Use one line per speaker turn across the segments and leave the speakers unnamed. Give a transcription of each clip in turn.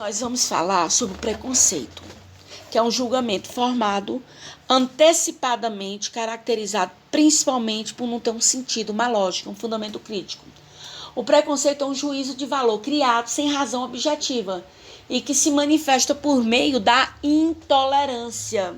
Nós vamos falar sobre o preconceito, que é um julgamento formado antecipadamente, caracterizado principalmente por não ter um sentido, uma lógica, um fundamento crítico. O preconceito é um juízo de valor criado sem razão objetiva e que se manifesta por meio da intolerância.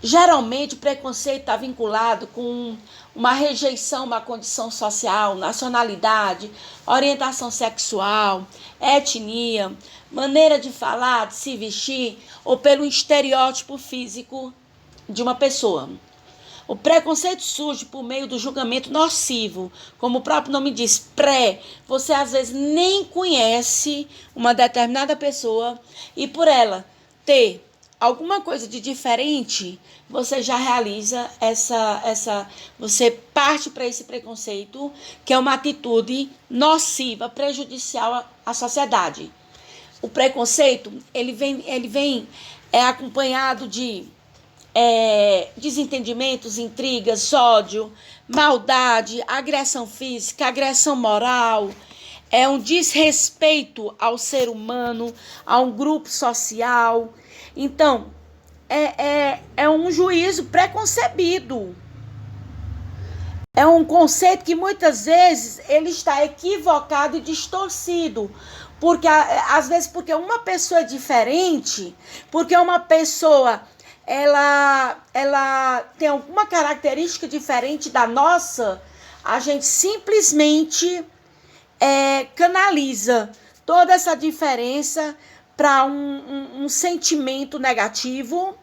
Geralmente, o preconceito está vinculado com uma rejeição, uma condição social, nacionalidade, orientação sexual, etnia, maneira de falar, de se vestir ou pelo estereótipo físico de uma pessoa. O preconceito surge por meio do julgamento nocivo, como o próprio nome diz, Você às vezes nem conhece uma determinada pessoa e por ela ter alguma coisa de diferente, você já realiza você parte para esse preconceito, que é uma atitude nociva, prejudicial à sociedade. O preconceito, ele vem acompanhado de desentendimentos, intrigas, ódio, maldade, agressão física, agressão moral, é um desrespeito ao ser humano, a um grupo social. Então, é um juízo preconcebido. É um conceito que muitas vezes ele está equivocado e distorcido. Porque, às vezes, porque uma pessoa é diferente, porque uma pessoa ela tem alguma característica diferente da nossa, a gente simplesmente canaliza toda essa diferença para um sentimento negativo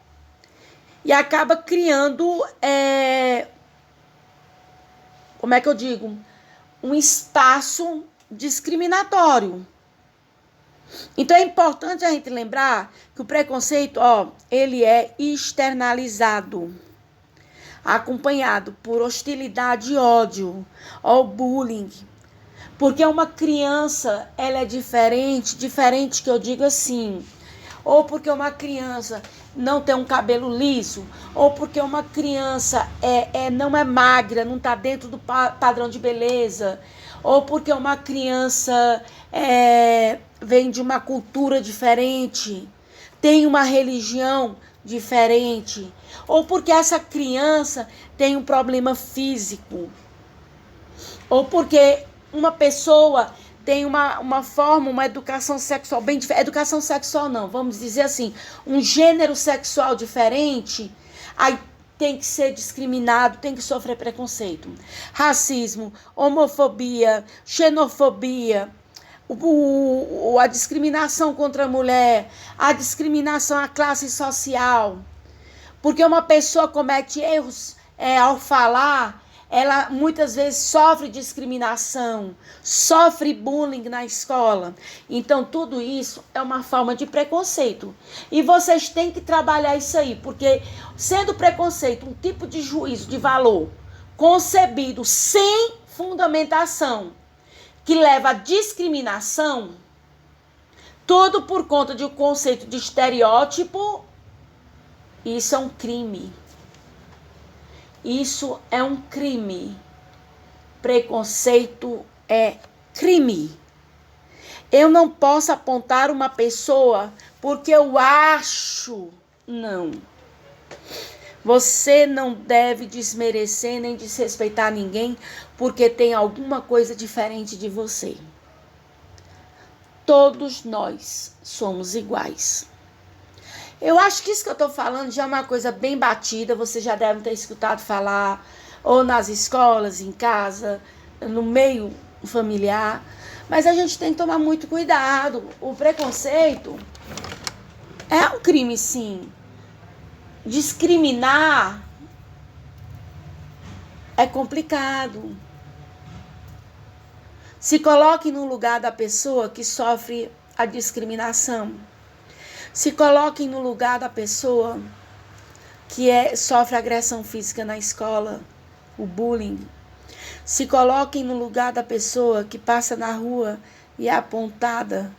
e acaba criando, como é que eu digo, um espaço discriminatório. Então é importante a gente lembrar que o preconceito, ele é externalizado, acompanhado por hostilidade e ódio, bullying. Porque uma criança, ela é diferente que eu digo assim, ou porque uma criança não tem um cabelo liso, ou porque uma criança não é magra, não está dentro do padrão de beleza, ou porque uma criança vem de uma cultura diferente, tem uma religião diferente, ou porque essa criança tem um problema físico, ou porque uma pessoa tem uma forma, uma educação sexual bem diferente. Educação sexual não, vamos dizer assim, um gênero sexual diferente, aí tem que ser discriminado, tem que sofrer preconceito. Racismo, homofobia, xenofobia, a discriminação contra a mulher, a discriminação à classe social. Porque uma pessoa comete erros ao falar, ela muitas vezes sofre discriminação, sofre bullying na escola. Então, tudo isso é uma forma de preconceito. E vocês têm que trabalhar isso aí, porque sendo preconceito um tipo de juízo de valor concebido sem fundamentação, que leva à discriminação, tudo por conta de um conceito de estereótipo, isso é um crime. Isso é um crime. Preconceito é crime. Eu não posso apontar uma pessoa porque eu acho. Não. Você não deve desmerecer nem desrespeitar ninguém porque tem alguma coisa diferente de você. Todos nós somos iguais. Eu acho que isso que eu estou falando já é uma coisa bem batida, você já deve ter escutado falar, ou nas escolas, em casa, no meio familiar, mas a gente tem que tomar muito cuidado. O preconceito é um crime, sim. Discriminar é complicado. Se coloque no lugar da pessoa que sofre a discriminação. Se coloquem no lugar da pessoa que sofre agressão física na escola, o bullying. Se coloquem no lugar da pessoa que passa na rua e é apontada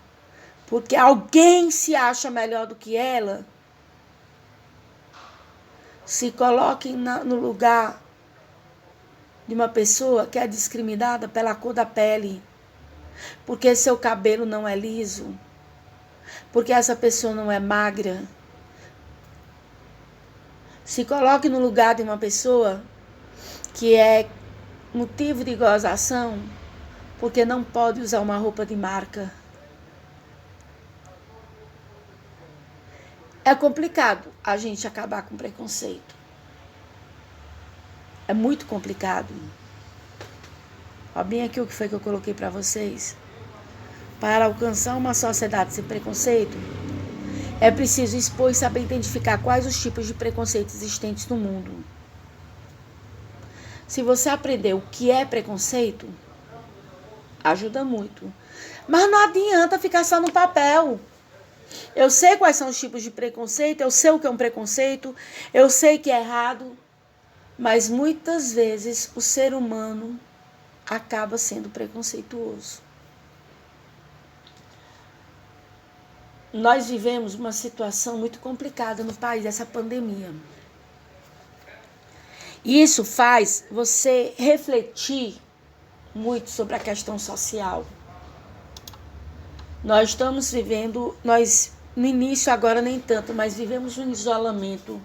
porque alguém se acha melhor do que ela. Se coloquem no lugar de uma pessoa que é discriminada pela cor da pele, porque seu cabelo não é liso, porque essa pessoa não é magra. Se coloque no lugar de uma pessoa que é motivo de gozação, porque não pode usar uma roupa de marca. É complicado a gente acabar com preconceito. É muito complicado. Ó, bem aqui o que foi que eu coloquei para vocês. Para alcançar uma sociedade sem preconceito, é preciso expor e saber identificar quais os tipos de preconceito existentes no mundo. Se você aprender o que é preconceito, ajuda muito. Mas não adianta ficar só no papel. Eu sei quais são os tipos de preconceito, eu sei o que é um preconceito, eu sei que é errado, mas muitas vezes o ser humano acaba sendo preconceituoso. Nós vivemos uma situação muito complicada no país, essa pandemia. E isso faz você refletir muito sobre a questão social. Nós estamos vivendo, no início agora nem tanto, mas vivemos um isolamento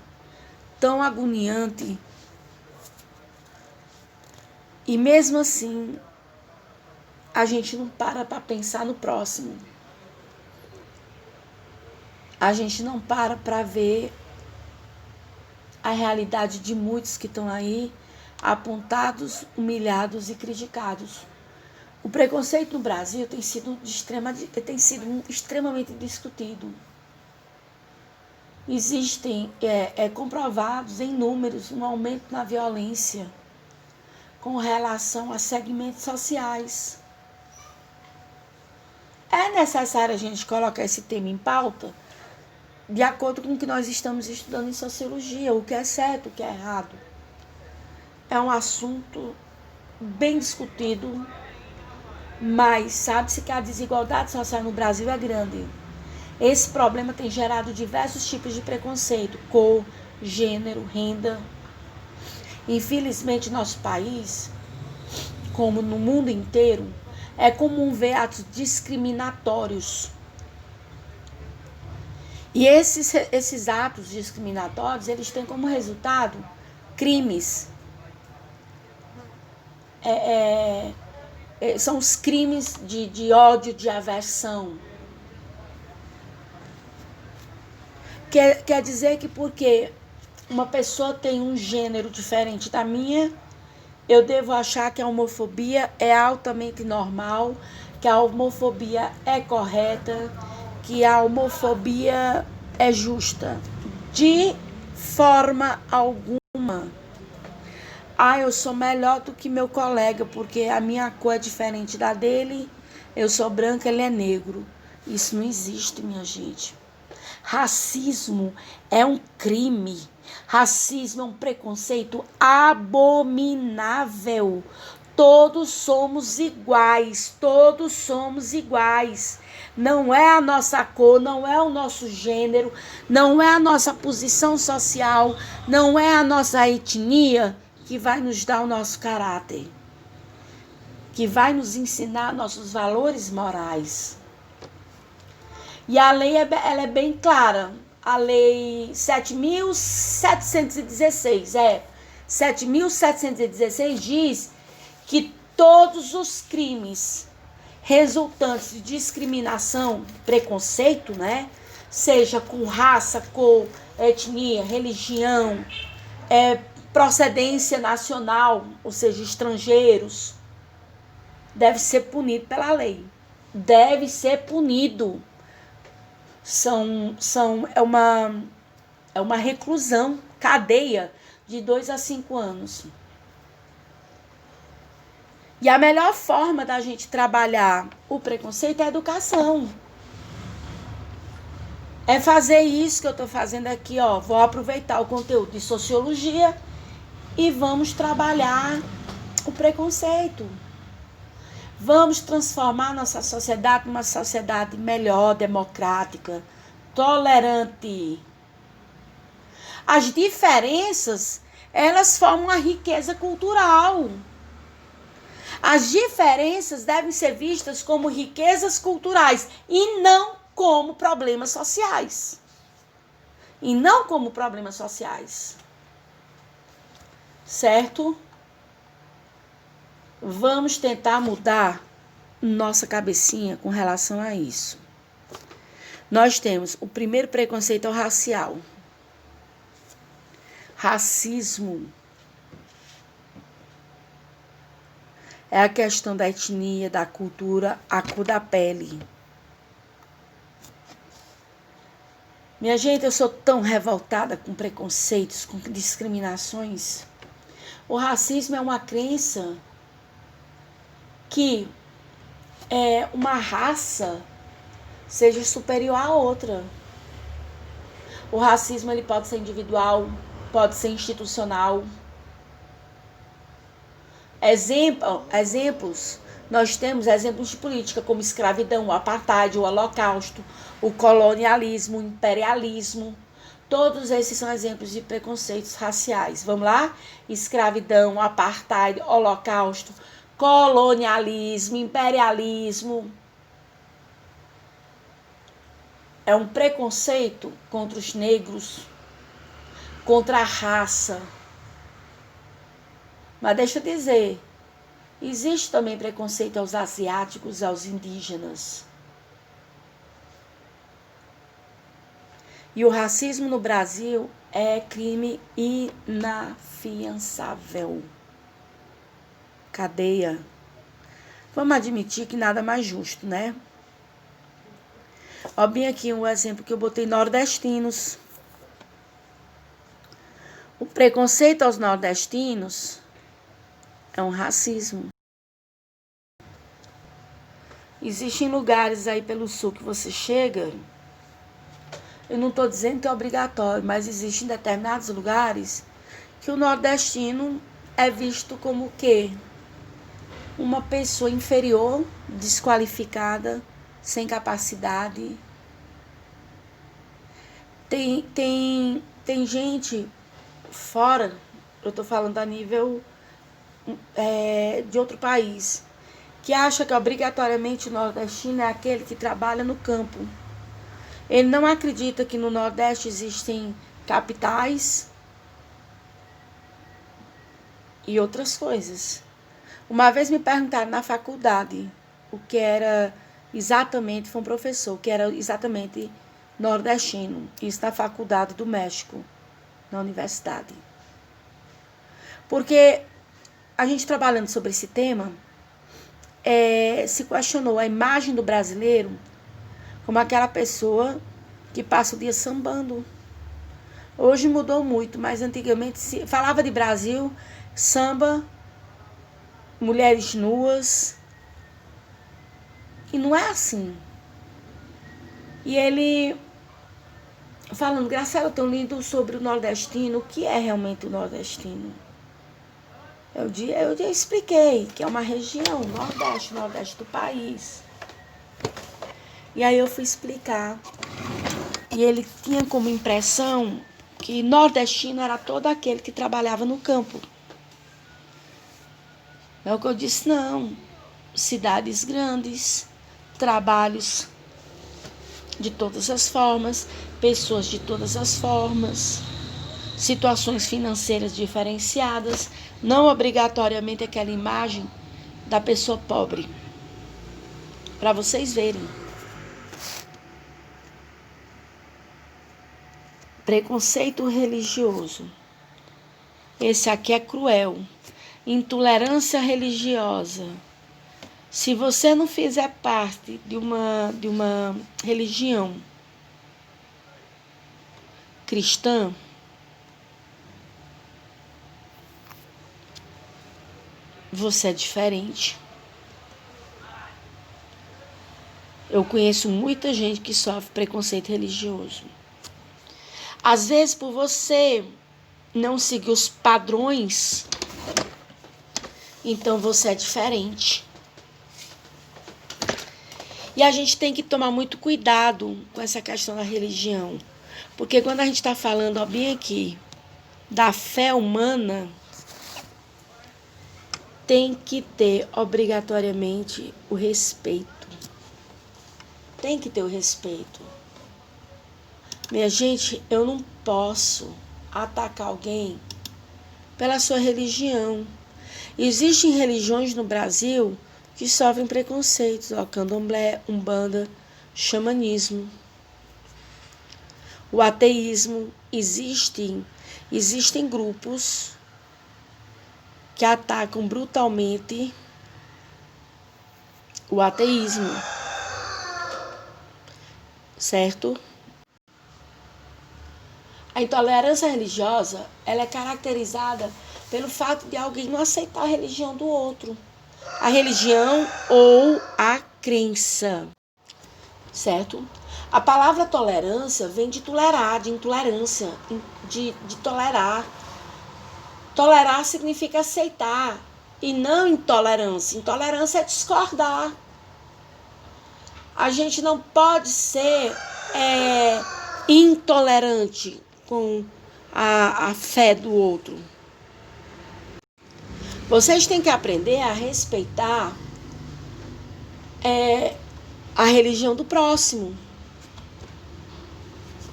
tão agoniante. E mesmo assim, a gente não para pensar no próximo. A gente não para ver a realidade de muitos que estão aí apontados, humilhados e criticados. O preconceito no Brasil tem sido extremamente discutido. Existem comprovados em números um aumento na violência com relação a segmentos sociais. É necessário a gente colocar esse tema em pauta de acordo com o que nós estamos estudando em sociologia, o que é certo, o que é errado. É um assunto bem discutido, mas sabe-se que a desigualdade social no Brasil é grande. Esse problema tem gerado diversos tipos de preconceito, cor, gênero, renda. Infelizmente, nosso país, como no mundo inteiro, é comum ver atos discriminatórios. E esses atos discriminatórios, eles têm como resultado crimes. São os crimes de ódio, de aversão. Quer dizer que porque uma pessoa tem um gênero diferente da minha, eu devo achar que a homofobia é altamente normal, que a homofobia é correta, que a homofobia é justa. De forma alguma. Eu sou melhor do que meu colega, porque a minha cor é diferente da dele, eu sou branca, ele é negro. Isso não existe, minha gente. Racismo é um crime. Racismo é um preconceito abominável. Todos somos iguais, todos somos iguais. Não é a nossa cor, não é o nosso gênero, não é a nossa posição social, não é a nossa etnia que vai nos dar o nosso caráter, que vai nos ensinar nossos valores morais. E a lei ela é bem clara. A lei 7.716, 7.716 diz que todos os crimes resultantes de discriminação, preconceito, né, seja com raça, cor, etnia, religião, procedência nacional, ou seja, estrangeiros, deve ser punido pela lei. Deve ser punido. É uma reclusão, cadeia de 2 a 5 anos. E a melhor forma da gente trabalhar o preconceito é a educação. É fazer isso que eu estou fazendo aqui, ó. Vou aproveitar o conteúdo de sociologia e vamos trabalhar o preconceito. Vamos transformar nossa sociedade numa sociedade melhor, democrática, tolerante. As diferenças, elas formam a riqueza cultural. As diferenças devem ser vistas como riquezas culturais e não como problemas sociais. E não como problemas sociais. Certo? Vamos tentar mudar nossa cabecinha com relação a isso. Nós temos o primeiro preconceito é o racial. Racismo é a questão da etnia, da cultura, a cor da pele. Minha gente, eu sou tão revoltada com preconceitos, com discriminações. O racismo é uma crença que uma raça seja superior à outra. O racismo ele pode ser individual, pode ser institucional. Exemplos, nós temos exemplos de política como escravidão, o apartheid, o holocausto, o colonialismo, o imperialismo. Todos esses são exemplos de preconceitos raciais. Vamos lá? Escravidão, apartheid, holocausto, colonialismo, imperialismo. É um preconceito contra os negros, contra a raça. Mas deixa eu dizer, existe também preconceito aos asiáticos, aos indígenas. E o racismo no Brasil é crime inafiançável. Cadeia. Vamos admitir que nada mais justo, né? Ó, bem aqui um exemplo que eu botei: nordestinos. O preconceito aos nordestinos é um racismo. Existem lugares aí pelo sul que você chega, eu não estou dizendo que é obrigatório, mas existem determinados lugares que o nordestino é visto como o quê? Uma pessoa inferior, desqualificada, sem capacidade. Tem gente fora, eu estou falando a nível de outro país, que acha que obrigatoriamente o nordestino é aquele que trabalha no campo. Ele não acredita que no Nordeste existem capitais e outras coisas. Uma vez me perguntaram na faculdade o que era exatamente, foi um professor, que era exatamente nordestino. Isso na faculdade do México, na universidade. Porque a gente trabalhando sobre esse tema, se questionou a imagem do brasileiro como aquela pessoa que passa o dia sambando. Hoje mudou muito, mas antigamente se falava de Brasil, samba, mulheres nuas. E não é assim. E ele, falando, Graciela, tão lindo sobre o nordestino, o que é realmente o nordestino? Eu expliquei que é uma região, nordeste do país. E aí eu fui explicar. E ele tinha como impressão que nordestino era todo aquele que trabalhava no campo. É o que eu disse, não. Cidades grandes, trabalhos de todas as formas, pessoas de todas as formas, situações financeiras diferenciadas, não obrigatoriamente aquela imagem da pessoa pobre. Para vocês verem. Preconceito religioso. Esse aqui é cruel. Intolerância religiosa. Se você não fizer parte de uma religião cristã, você é diferente. Eu conheço muita gente que sofre preconceito religioso. Às vezes, por você não seguir os padrões, então você é diferente. E a gente tem que tomar muito cuidado com essa questão da religião. Porque quando a gente está falando, ó, bem aqui, da fé humana, tem que ter obrigatoriamente o respeito. tem que ter o respeito. Minha gente, eu não posso atacar alguém pela sua religião. Existem religiões no Brasil que sofrem preconceitos, ó, candomblé, umbanda, xamanismo, o ateísmo. Existem grupos que atacam brutalmente o ateísmo, certo? A intolerância religiosa, ela é caracterizada pelo fato de alguém não aceitar a religião do outro, a religião ou a crença, certo? A palavra tolerância vem de tolerar, de intolerância, de tolerar. Tolerar significa aceitar e não intolerância. Intolerância é discordar. A gente não pode ser intolerante com a fé do outro. Vocês têm que aprender a respeitar a religião do próximo.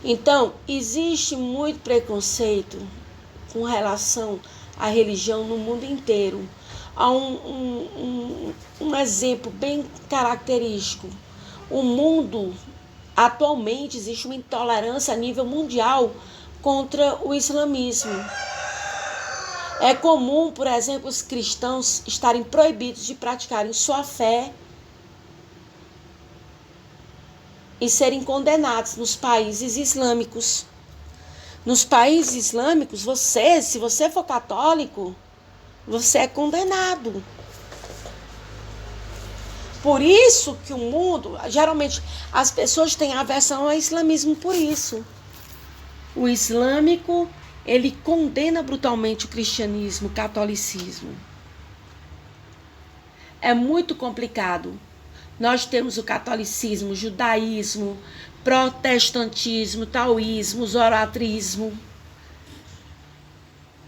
Então, existe muito preconceito com relação à religião no mundo inteiro. Há um exemplo bem característico. O mundo, atualmente, existe uma intolerância a nível mundial contra o islamismo. É comum, por exemplo, os cristãos estarem proibidos de praticarem sua fé e serem condenados nos países islâmicos. Nos países islâmicos, se você for católico, você é condenado. Por isso que o mundo, geralmente, as pessoas têm aversão ao islamismo por isso. O islâmico, ele condena brutalmente o cristianismo, o catolicismo. É muito complicado. Nós temos o catolicismo, o judaísmo, protestantismo, taoísmo, zoroastrismo.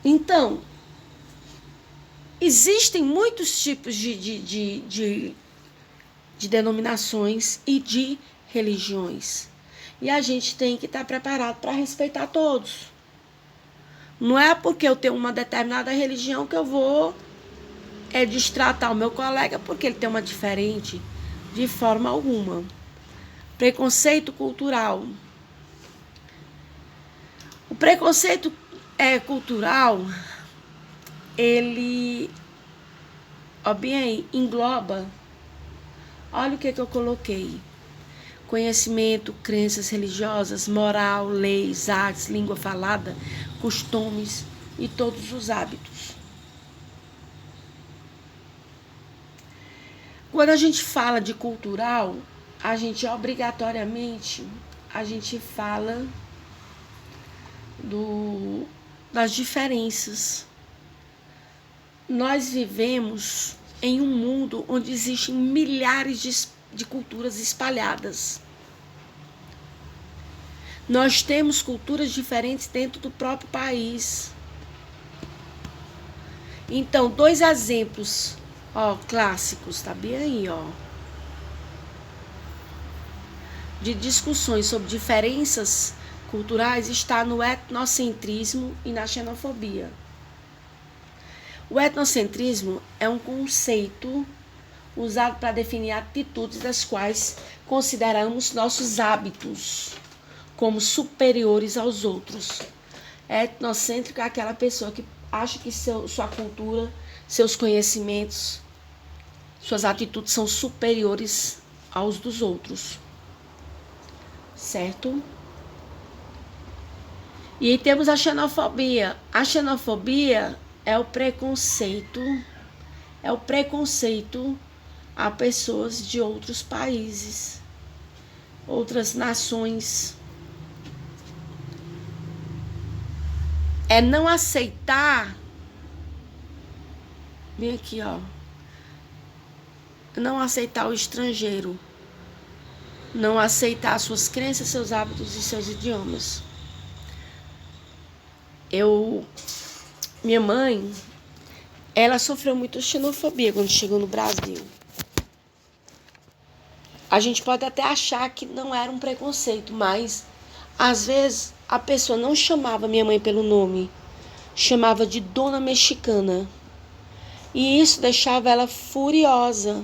Então, existem muitos tipos de denominações e de religiões. E a gente tem que estar preparado para respeitar todos. Não é porque eu tenho uma determinada religião que eu vou destratar o meu colega porque ele tem uma diferente, de forma alguma. Preconceito cultural. O preconceito cultural, ele engloba, olha o que eu coloquei: conhecimento, crenças religiosas, moral, leis, artes, língua falada, costumes e todos os hábitos. Quando a gente fala de cultural, a gente obrigatoriamente fala das diferenças. Nós vivemos em um mundo onde existem milhares de culturas espalhadas. Nós temos culturas diferentes dentro do próprio país. Então, 2 exemplos clássicos, tá bem aí, de discussões sobre diferenças culturais está no etnocentrismo e na xenofobia. O etnocentrismo é um conceito usado para definir atitudes das quais consideramos nossos hábitos como superiores aos outros. Etnocêntrico é aquela pessoa que acha que sua cultura, seus conhecimentos, suas atitudes são superiores aos dos outros. Certo? E aí temos a xenofobia. A xenofobia é o preconceito a pessoas de outros países, outras nações. É não aceitar, bem aqui, não aceitar o estrangeiro, não aceitar suas crenças, seus hábitos e seus idiomas. Minha mãe, ela sofreu muito xenofobia quando chegou no Brasil. A gente pode até achar que não era um preconceito, mas às vezes a pessoa não chamava minha mãe pelo nome, chamava de Dona Mexicana. E isso deixava ela furiosa,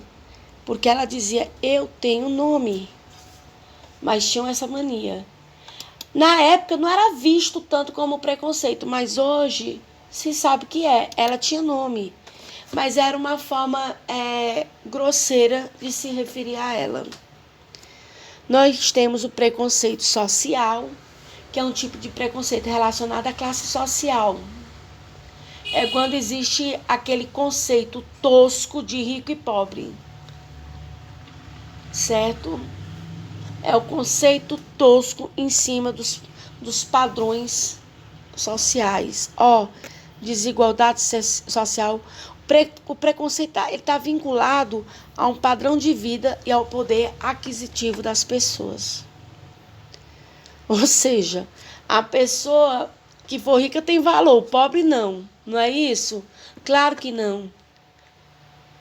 porque ela dizia, eu tenho nome. Mas tinham essa mania. Na época não era visto tanto como preconceito, mas hoje se sabe que é. Ela tinha nome, mas era uma forma grosseira de se referir a ela. Nós temos o preconceito social, que é um tipo de preconceito relacionado à classe social. É quando existe aquele conceito tosco de rico e pobre, certo? É o conceito tosco em cima dos padrões sociais. Desigualdade social. O preconceito está vinculado a um padrão de vida e ao poder aquisitivo das pessoas. Ou seja, a pessoa que for rica tem valor, o pobre não. Não é isso? Claro que não.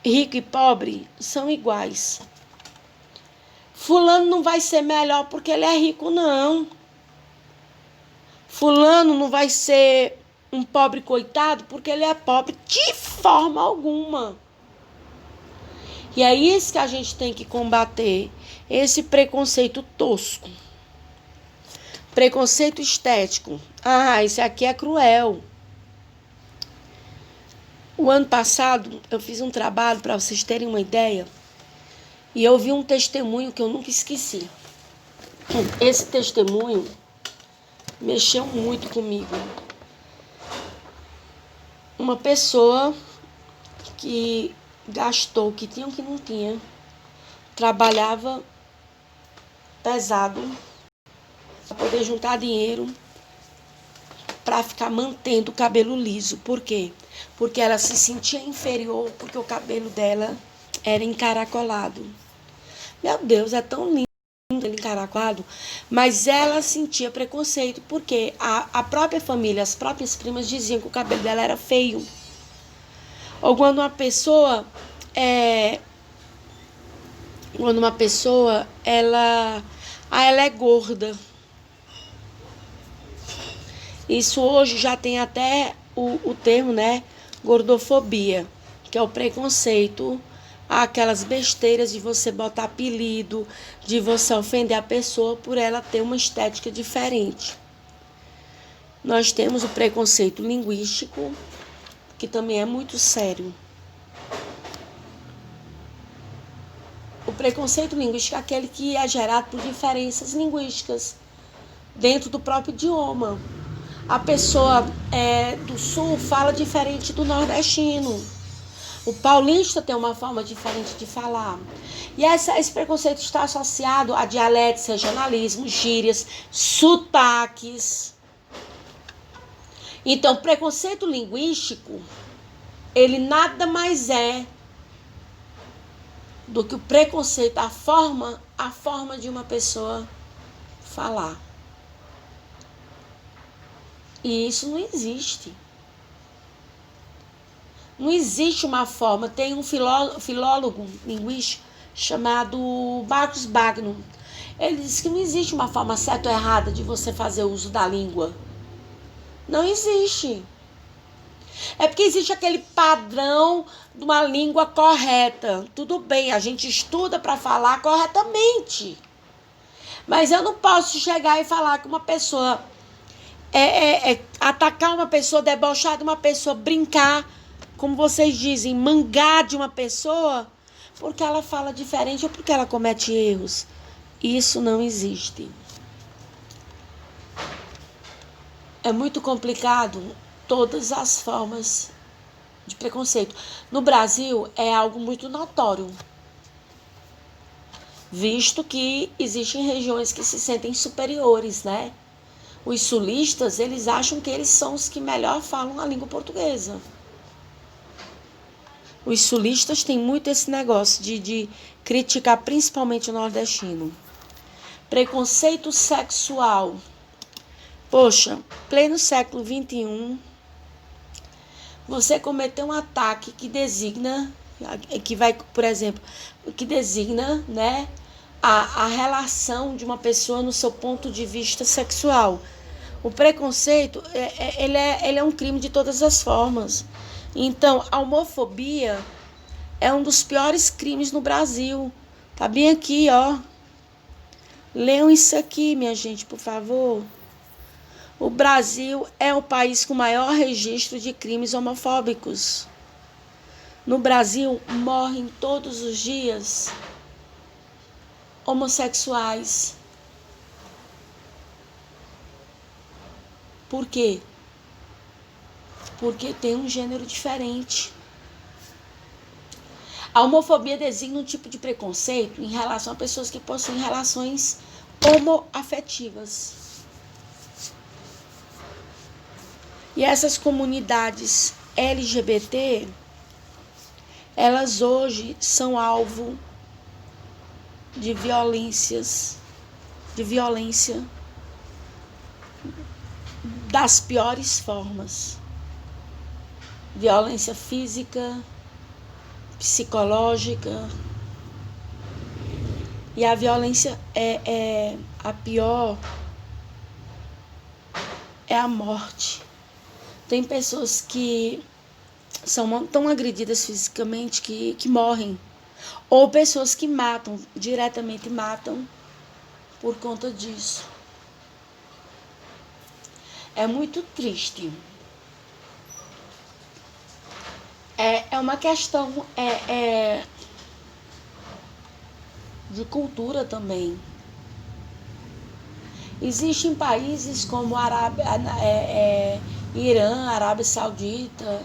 Rico e pobre são iguais. Fulano não vai ser melhor porque ele é rico, não. Fulano não vai ser um pobre coitado porque ele é pobre de forma alguma. E é isso que a gente tem que combater, esse preconceito tosco. Preconceito estético. Esse aqui é cruel. O ano passado eu fiz um trabalho, para vocês terem uma ideia, e eu vi um testemunho que eu nunca esqueci. Esse testemunho mexeu muito comigo. Uma pessoa que gastou o que tinha e o que não tinha, trabalhava pesado para poder juntar dinheiro para ficar mantendo o cabelo liso. Por quê? Porque ela se sentia inferior, porque o cabelo dela era encaracolado. Meu Deus, é tão lindo ele encaracolado, mas ela sentia preconceito, porque a própria família, as próprias primas diziam que o cabelo dela era feio. Ou quando uma pessoa ela é gorda. Isso hoje já tem até o termo, né? Gordofobia, que é o preconceito, aquelas besteiras de você botar apelido, de você ofender a pessoa por ela ter uma estética diferente. Nós temos o preconceito linguístico, que também é muito sério. O preconceito linguístico é aquele que é gerado por diferenças linguísticas dentro do próprio idioma. A pessoa do sul fala diferente do nordestino. O paulista tem uma forma diferente de falar. E esse preconceito está associado a dialetos, regionalismos, gírias, sotaques. Então, preconceito linguístico, ele nada mais é do que o preconceito, a forma de uma pessoa falar. E isso não existe. Não existe uma forma. Tem um filólogo linguístico chamado Marcos Bagno. Ele diz que não existe uma forma certa ou errada de você fazer uso da língua. Não existe. É porque existe aquele padrão de uma língua correta. Tudo bem, a gente estuda para falar corretamente. Mas eu não posso chegar e falar que uma pessoa atacar uma pessoa, debochar de uma pessoa, brincar, como vocês dizem, mangar de uma pessoa, porque ela fala diferente ou porque ela comete erros. Isso não existe. É muito complicado todas as formas de preconceito. No Brasil é algo muito notório, visto que existem regiões que se sentem superiores, né? Os sulistas, eles acham que eles são os que melhor falam a língua portuguesa. Os sulistas têm muito esse negócio de criticar principalmente o nordestino. Preconceito sexual. Poxa, pleno século XXI, você cometeu um ataque que designa, que vai, por exemplo, que designa, né, a relação de uma pessoa no seu ponto de vista sexual. O preconceito, ele é um crime de todas as formas. Então, a homofobia é um dos piores crimes no Brasil. Tá bem aqui, ó. Leiam isso aqui, minha gente, por favor. O Brasil é o país com maior registro de crimes homofóbicos. No Brasil, morrem todos os dias homossexuais. Por quê? Porque tem um gênero diferente. A homofobia designa um tipo de preconceito em relação a pessoas que possuem relações homoafetivas. E essas comunidades LGBT, elas hoje são alvo de violência das piores formas. Violência física, psicológica. E a violência a pior é a morte. Tem pessoas que são tão agredidas fisicamente que morrem. Ou pessoas que matam, diretamente matam por conta disso. É muito triste. É uma questão de cultura também. Existem países como Irã, Arábia Saudita,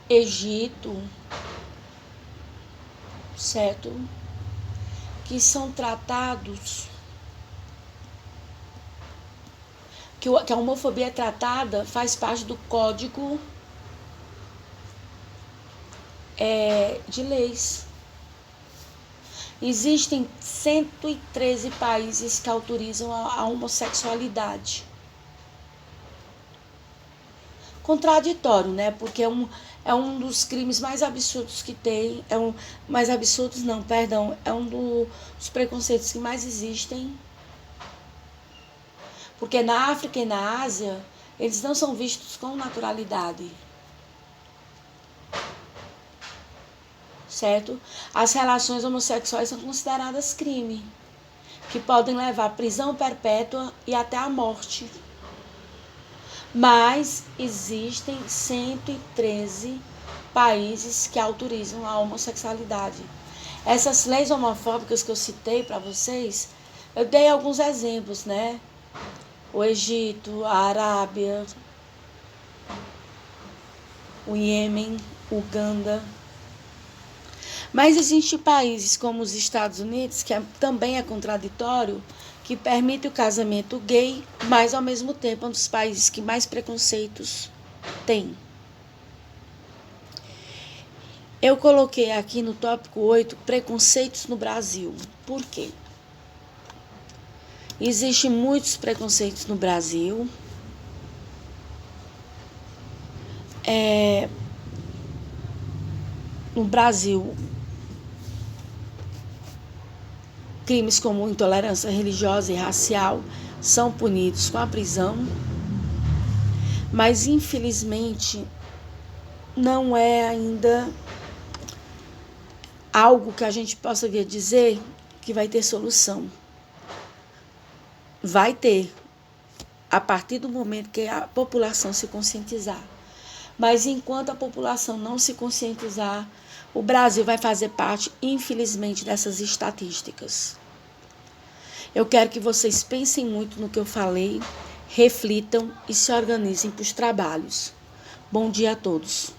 Egito, certo? Que são tratados, que a homofobia é tratada, faz parte do código de leis. Existem 113 países que autorizam a homossexualidade. Contraditório, né? Porque é um dos crimes mais absurdos que tem. Mais absurdos não, perdão. É um dos preconceitos que mais existem. Porque na África e na Ásia, eles não são vistos com naturalidade. Certo? As relações homossexuais são consideradas crime, que podem levar à prisão perpétua e até à morte. Mas existem 113 países que autorizam a homossexualidade. Essas leis homofóbicas que eu citei para vocês, eu dei alguns exemplos, né? O Egito, a Arábia, o Iêmen, Uganda. Mas existem países como os Estados Unidos, que também é contraditório, que permite o casamento gay, mas ao mesmo tempo é um dos países que mais preconceitos tem. Eu coloquei aqui no tópico 8, preconceitos no Brasil. Por quê? Existem muitos preconceitos no Brasil. No Brasil, crimes como intolerância religiosa e racial são punidos com a prisão, mas infelizmente não é ainda algo que a gente possa vir a dizer que vai ter solução. Vai ter, a partir do momento que a população se conscientizar. Mas enquanto a população não se conscientizar, o Brasil vai fazer parte, infelizmente, dessas estatísticas. Eu quero que vocês pensem muito no que eu falei, reflitam e se organizem para os trabalhos. Bom dia a todos.